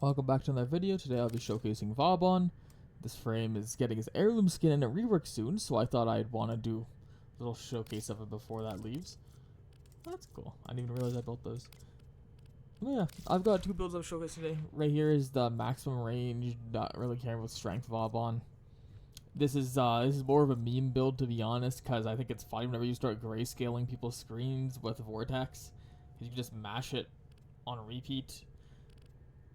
Welcome back to another video. Today I'll be showcasing Vauban. This frame is getting his heirloom skin and a rework soon, so I thought I'd want to do a little showcase of it before that leaves. That's cool. I didn't even realize I built those. But yeah, I've got two builds I'll showcase today. Right here is the maximum range, not really caring with strength Vauban. This is more of a meme build, to be honest, because I think it's fine whenever you start grayscaling people's screens with Vortex. You can just mash it on repeat.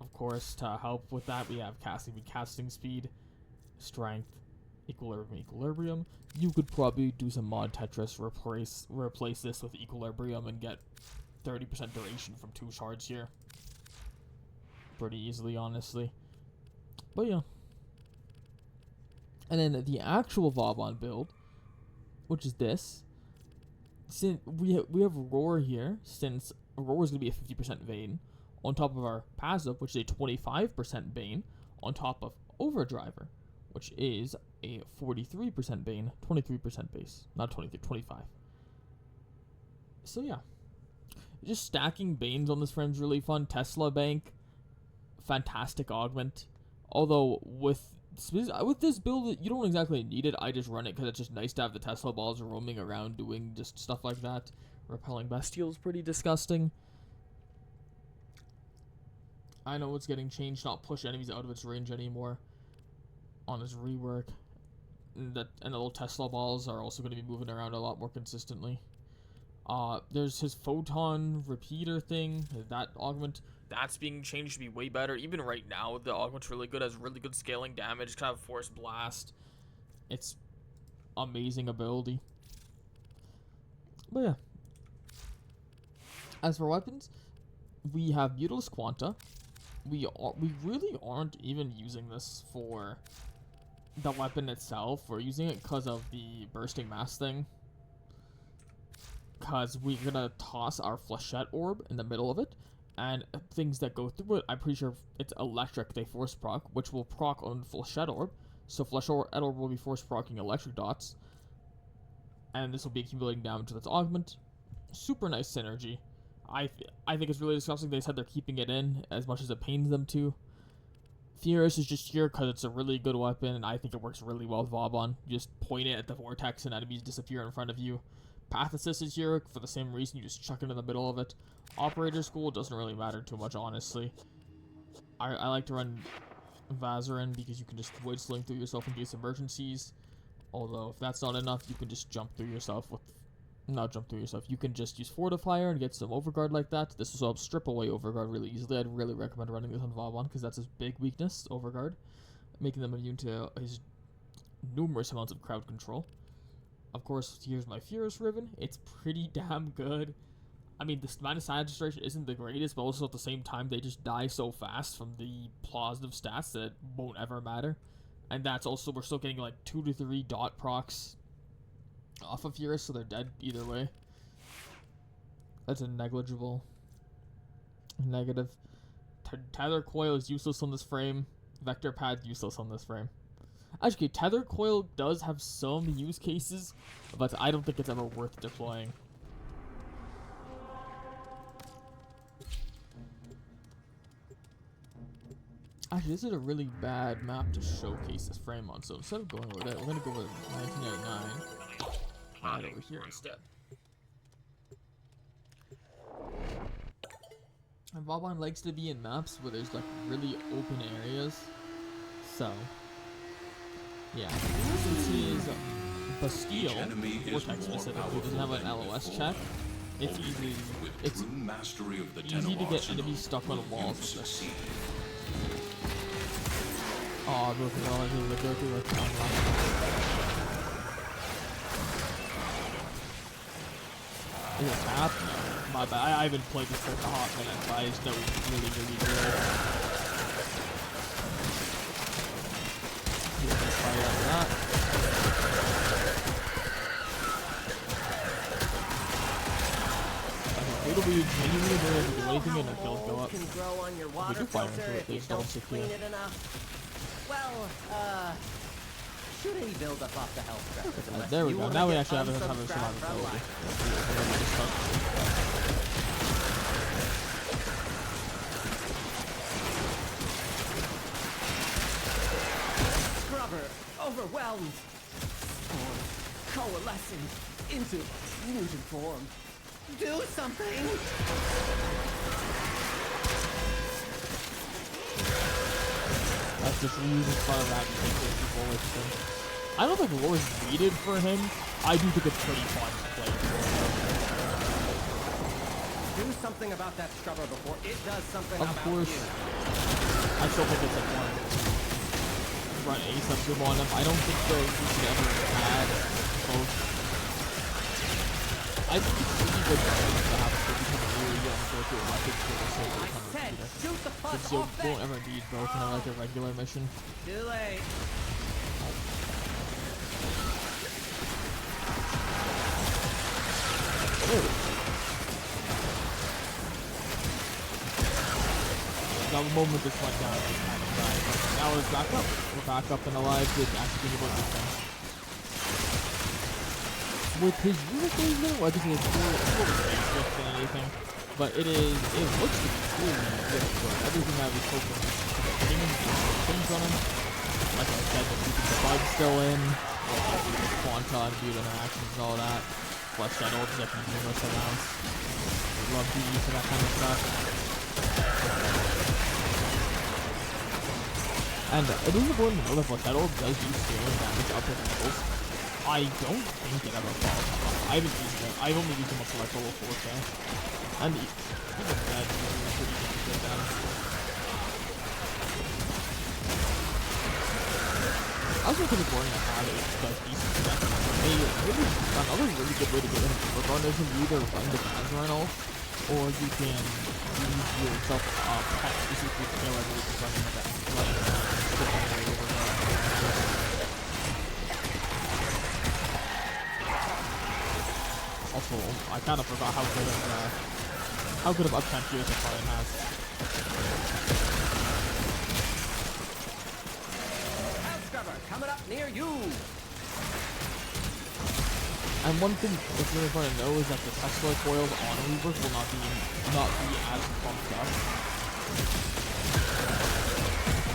Of course, to help with that, we have casting speed, strength, equilibrium. You could probably do some mod Tetris, replace this with equilibrium, and get 30% duration from 2 shards here. Pretty easily, honestly. But yeah. And then the actual Vauban build, which is this. Since we have Roar here, since Roar is going to be a 50% Vane, on top of our passive, which is a 25% Bane, on top of Overdriver, which is a 43% Bane, 23% base. Not 23, 25. So yeah. Just stacking Banes on this frame is really fun. Tesla Bank, fantastic augment. Although with this build, you don't exactly need it. I just run it because it's just nice to have the Tesla balls roaming around doing just stuff like that. Repelling Bestial is pretty disgusting. I know it's getting changed, not push enemies out of its range anymore on his rework. And the little Tesla balls are also going to be moving around a lot more consistently. There's his photon repeater thing, that augment. That's being changed to be way better. Even right now, the augment's really good, has really good scaling damage, kind of force blast. It's amazing ability. But yeah. As for weapons, we have Mutilus Quanta. We really aren't even using this for the weapon itself. We're using it because of the bursting mass thing. Because we're gonna toss our Flechette Orb in the middle of it, and things that go through it, I'm pretty sure it's electric, they force proc, which will proc on Flechette Orb. So Flechette Orb will be force procking electric dots, and this will be accumulating damage with its augment. Super nice synergy. I think it's really disgusting. They said they're keeping it in as much as it pains them to. Furious is just here because it's a really good weapon, and I think it works really well with Vauban. You just point it at the vortex and enemies disappear in front of you. Path Assist is here for the same reason. You just chuck it in the middle of it. Operator School doesn't really matter too much, honestly. I like to run Vazarin because you can just void sling through yourself in case emergencies. Although if that's not enough, you can just jump through yourself with... Not jump through yourself. You can just use Fortifier and get some Overguard like that. This will help strip away Overguard really easily. I'd really recommend running this on Vauban because that's his big weakness, Overguard. Making them immune to his numerous amounts of crowd control. Of course, here's my Furious Ribbon. It's pretty damn good. I mean, the amount of side registration isn't the greatest, but also at the same time, they just die so fast from the positive stats that it won't ever matter. And that's also, we're still getting like 2 to 3 dot procs off of Furious, so they're dead either way. That's a negligible negative. Tether Coil is useless on this frame. Vector Pad useless on this frame. Actually, Tether Coil does have some use cases, but I don't think it's ever worth deploying. Actually, this is a really bad map to showcase this frame on, so instead of going over that, we're going to go with 1999. Right over here instead. And Vauban likes to be in maps where there's like really open areas. So, yeah. Since he is Bastille, Vortex specifically, doesn't have an LOS check, it's easy to get enemies stuck on walls with this. Oh, go through the Is it tap? My bad. I haven't played this for a hot minute, but I just know it's really, really good. Yeah, let's fire out that. It'll be genuinely able to do anything and the kills go up. We do fire into it, they just don't secure. Well, should he build up off the health there we go. Now we actually have a survivability. overwhelmed. Spores coalescing into mutant form. Do something! That's just using fun of that to take those people with him. I don't think war is needed for him. I do think it's pretty fun to play for him. Do something about that scrubber before it does something Of about course. you. I still think it's important to run a subscribe on him. I don't think that we should ever add both. I think it's really good to have a become a really young go-to weapon for the sake of becoming a Said, leader. shoot the fuck Since you off won't that. ever need both in like a regular mission. Too late. Now the moment this went down, we kind of died. Now it's back up. We're back up and alive with actually being able to defend. With his unit movement, like I said, it's more basic than anything. But it looks to be really, really good. Everything I was hoping was to get things on him. Like I said, the keeping the bugs still in. The Quanton, do the interactions and all that. Flesh that old zip and numerous amounts. Love the use of that kind of stuff. And it is important to know that Flesh that old does do scaling damage up with levels. I don't think it ever falls off. I haven't used it. I've only used him up to like level 4K. And even that is pretty good damage. I also think it's important to have a decent deck. Another really good way to get rid of Overguard is you either run the Bazarino, or you can use yourself pet specifically to kill every running the deck. Also, I kind of forgot how good of uptime Gears Aquarium has. Coming up near you. And one thing that's really important to know is that the Tesla coils on Rework will not be as pumped up.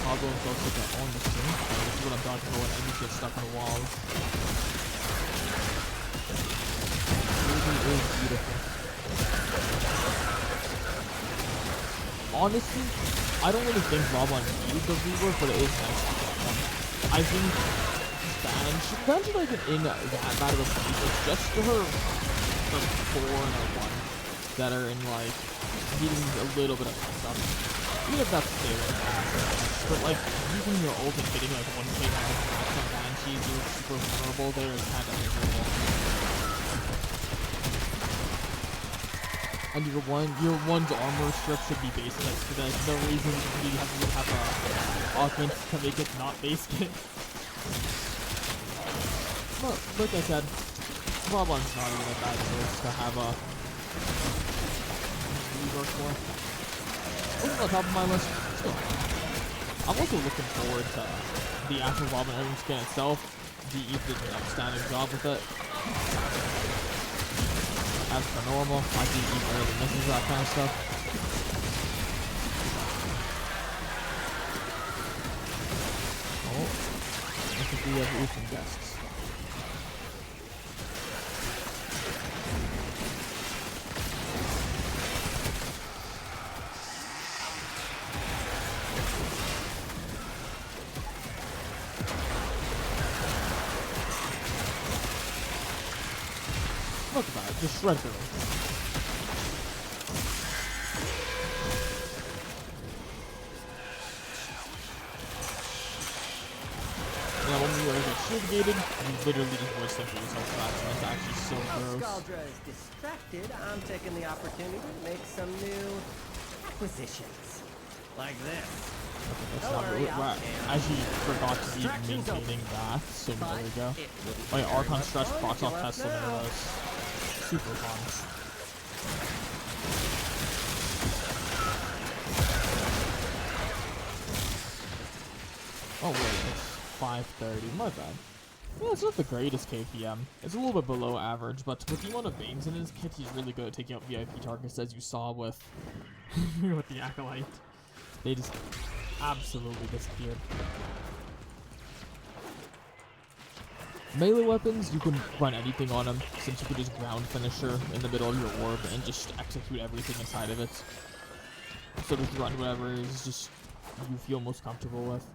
Toggle himself with that on the screen. This is what I'm talking about when enemies get stuck in the walls. It is beautiful. Honestly, I don't really think Vauban needs the rework, but it is nice to get one. I think Van should like in that bad of a place. It's just her 4 and a 1 that are in like needing a little bit of stuff. Even if that's scaling. But like using your ult and getting like 1k on Banshees, you're super vulnerable there is kind of miserable. And your one's armor strip should be base kit, so there's no reason you have a offense to make it not base kit. But like I said, Vauban's not even a bad choice to have a rework for. What's on top of my list? Still. I'm also looking forward to the actual Vauban Item skin itself. The Eve did an outstanding job with it. As per normal, I think he really misses that kind of stuff. Oh, I think we have some guests. Look at that, just shred through it. Yeah, when we get shield gated, you literally just voice center yourself back, and it's actually so gross. Scaldra is distracted. I'm taking the opportunity to make some new acquisitions. Like this. Okay, that's not really right. I actually forgot to be maintaining that, so there we go. Oh yeah, Archon Stretch procs off Tesla Nervous. Super fun. Oh wait, it's 5:30. My bad. Yeah, it's not the greatest KPM. It's a little bit below average, but with the amount of veins in his kit, he's really good at taking out VIP targets, as you saw with with the Acolyte. They just absolutely disappeared. Melee weapons, you can run anything on them, since you can just ground finisher in the middle of your orb and just execute everything inside of it. So just run whatever is just you feel most comfortable with.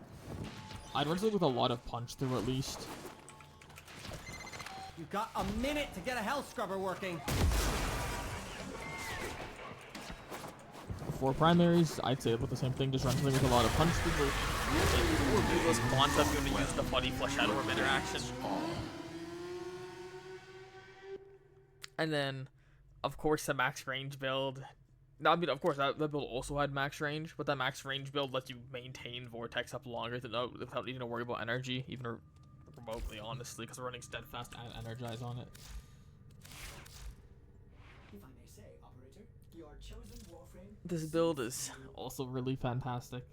I'd run something with a lot of punch through at least. You've got a minute to get a hell scrubber working. For primaries, I'd say about the same thing, just run something with a lot of punch through it. Or those concept you want to use the funny flesh out orb interaction. And then, of course, the max range build. Now, I mean, of course, that build also had max range, but that max range build lets you maintain Vortex up longer without needing to worry about energy, even remotely, honestly, because we're running Steadfast and Energize on it. If I may say, operator, your chosen Warframe. This build is also really fantastic.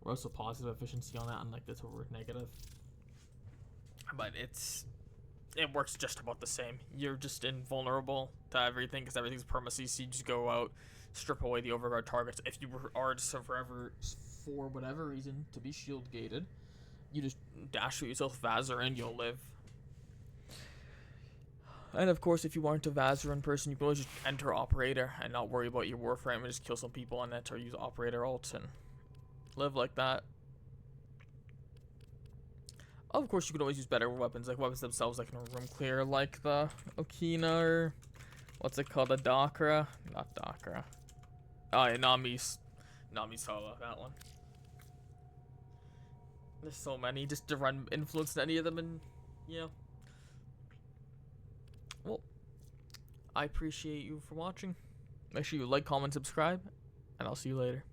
We're also positive efficiency on it, unlike this where we're negative. But it works just about the same. You're just invulnerable to everything because everything's perma-CC. You just go out, strip away the overguard targets. If you are to forever, for whatever reason, to be shield gated, you just dash shoot yourself Vazar and you'll live. And of course, if you aren't a Vazar in person, you can always just enter Operator and not worry about your Warframe and just kill some people on it or use Operator ults and live like that. Of course, you can always use better weapons, like weapons themselves that can room clear, like the Okina or what's it called, the Dakra? Not Dakra. Oh yeah, Nami Solo, that one. There's so many, just to run influence in any of them, and yeah. Well, I appreciate you for watching. Make sure you like, comment, subscribe, and I'll see you later.